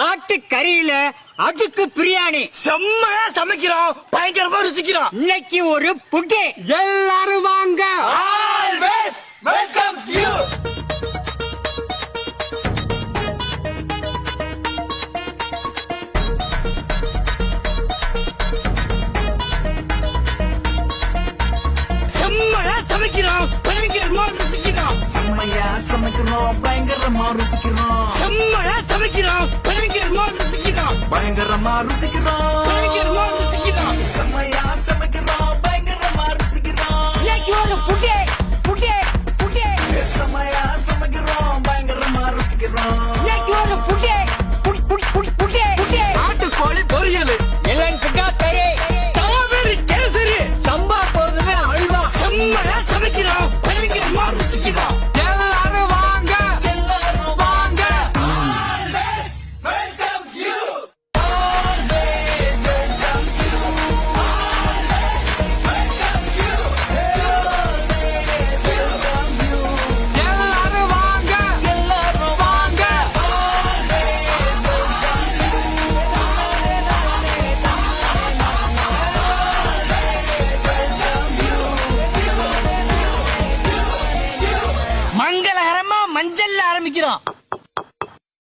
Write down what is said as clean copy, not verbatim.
ஆட்டு கறியில அதுக்கு பிரியாணி செம்மையா சமைக்கிறோம், பயங்கரமா ருசிக்கிறோம். இன்னைக்கு ஒரு புட்டு. எல்லாரும் வாங்க. Always welcomes you. செம்மையா சமைக்கிறோம், பயங்கரமா ருசிக்கிறோம். செம்மையா சமைக்கிறோம், பயங்கரமா ருசிக்கிறோம். செம்மையா சமைக்கிறோம், பயங்கரமா ருசிக்கிறோம். பயங்கரமா ருசிக்கிறோம். பயங்கரமா